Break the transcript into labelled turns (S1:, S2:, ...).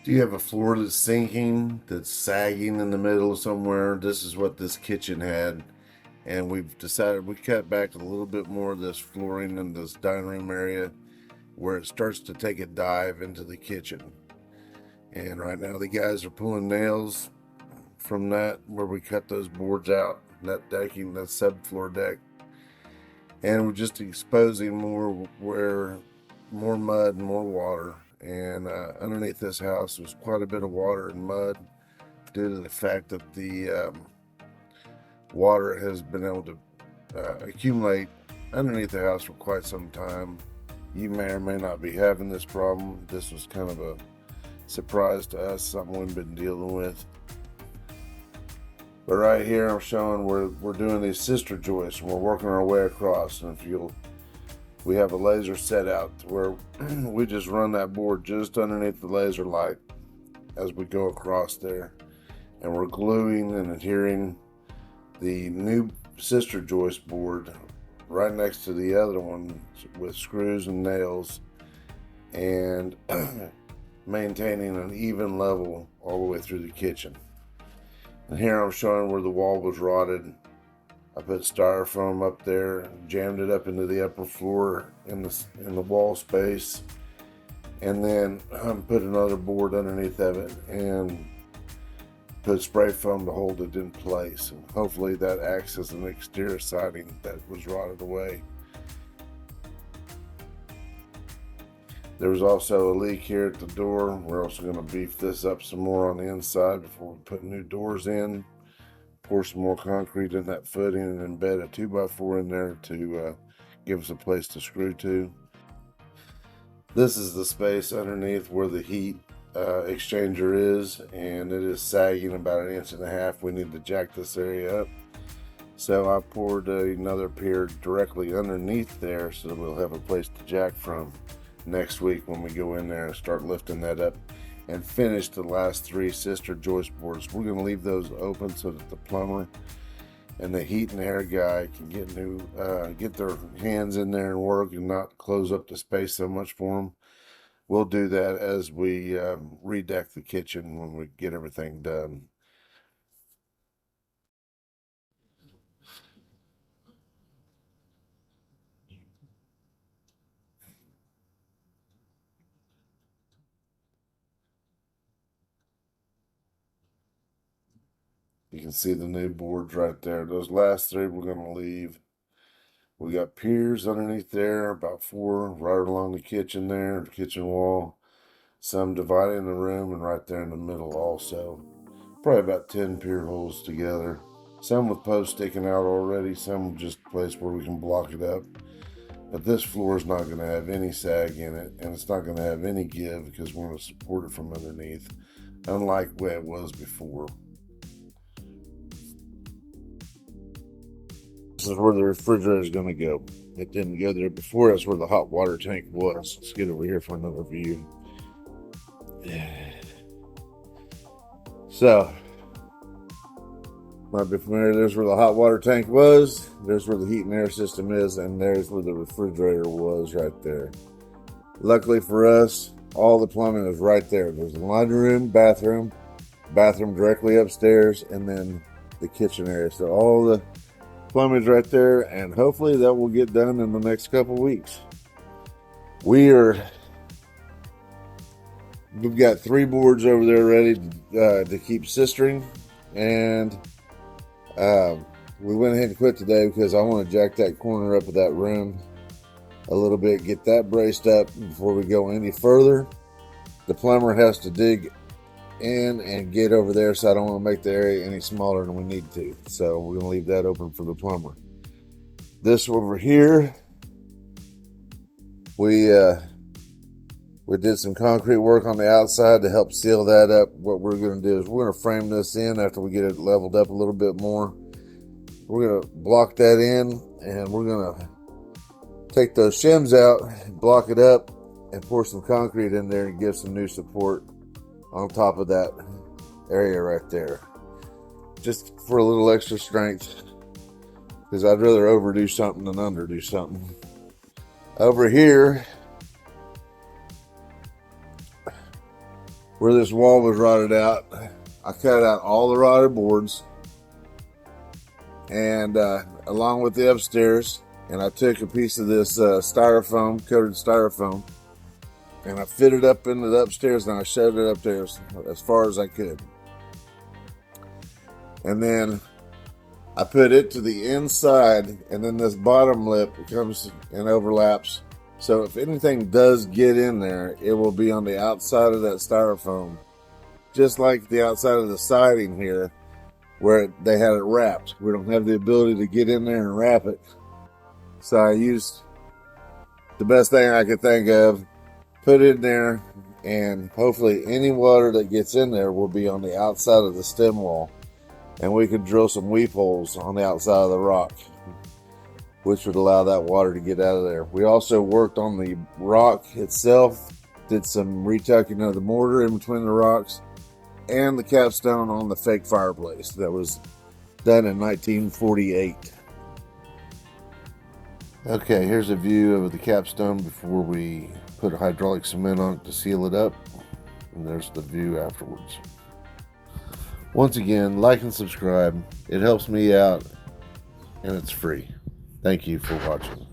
S1: Do you have a floor that's sinking, that's sagging in the middle somewhere? This is what this kitchen had. And we've decided we cut back a little bit more of this flooring in this dining room area where it starts to take a dive into the kitchen. And right now the guys are pulling nails from that where we cut those boards out, that decking, that subfloor deck. And we're just exposing more where more mud and more water. And underneath this house was quite a bit of water and mud due to the fact that the water has been able to accumulate underneath the house for quite some time. You may or may not be having this problem. This was kind of a surprise to us, something we've been dealing with. But right here I'm showing we're doing these sister joists and we're working our way across. And if you'll, we have a laser set out to where we just run that board just underneath the laser light as we go across there. And we're gluing and adhering the new sister joist board right next to the other one with screws and nails, and maintaining an even level all the way through the kitchen. And here I'm showing where the wall was rotted. I put styrofoam up there, jammed it up into the upper floor in the wall space, and then put another board underneath of it and put spray foam to hold it in place. And hopefully that acts as an exterior siding that was rotted away. There was also a leak here at the door. We're also going to beef this up some more on the inside before we put new doors in. Pour some more concrete in that footing and embed a 2x4 in there to give us a place to screw to. This is the space underneath where the heat exchanger is, and it is sagging about 1.5 inches. We need to jack this area up. So I poured another pier directly underneath there so that we'll have a place to jack from next week when we go in there and start lifting that up and finish the last 3 sister joist boards. We're going to leave those open so that the plumber and the heat and air guy can get their hands in there and work and not close up the space so much for them. We'll do that as we redeck the kitchen when we get everything done. You can see the new boards right there. Those last 3 we're going to leave. We got piers underneath there, about 4 right along the kitchen there, the kitchen wall. Some dividing the room and right there in the middle also. Probably about 10 pier holes together. Some with posts sticking out already, some just a place where we can block it up. But this floor is not going to have any sag in it, and it's not going to have any give because we're going to support it from underneath, unlike the way it was before. This is where the refrigerator is going to go. It didn't go there before. That's where the hot water tank was. Let's get over here for another view. So, might be familiar. There's where the hot water tank was. There's where the heat and air system is, and there's where the refrigerator was right there. Luckily for us, all the plumbing is right there. There's the laundry room, bathroom directly upstairs, and then the kitchen area. So all the plumbing's right there, and hopefully that will get done in the next couple weeks. We've got 3 boards over there ready to keep sistering, and we went ahead and quit today because I want to jack that corner up of that room a little bit, get that braced up before we go any further. The plumber has to dig in and get over there, so I don't want to make the area any smaller than we need to. So we're going to leave that open for the plumber. This over here, we did some concrete work on the outside to help seal that up. What we're going to do is we're going to frame this in after we get it leveled up a little bit more. We're going to block that in, and we're going to take those shims out, block it up, and pour some concrete in there and give some new support on top of that area right there. Just for a little extra strength, because I'd rather overdo something than underdo something. Over here, where this wall was rotted out, I cut out all the rotted boards, and along with the upstairs, and I took a piece of this styrofoam, coated styrofoam, and I fitted up into the upstairs, and I shoved it up there as far as I could. And then I put it to the inside, and then this bottom lip comes and overlaps. So if anything does get in there, it will be on the outside of that styrofoam, just like the outside of the siding here, where they had it wrapped. We don't have the ability to get in there and wrap it. So I used the best thing I could think of, put it in there, and hopefully any water that gets in there will be on the outside of the stem wall. And we could drill some weep holes on the outside of the rock, which would allow that water to get out of there. We also worked on the rock itself, did some retucking of the mortar in between the rocks, and the capstone on the fake fireplace that was done in 1948. Okay, here's a view of the capstone before we put hydraulic cement on it to seal it up, and there's the view afterwards. Once again, like and subscribe. It helps me out, and it's free. Thank you for watching.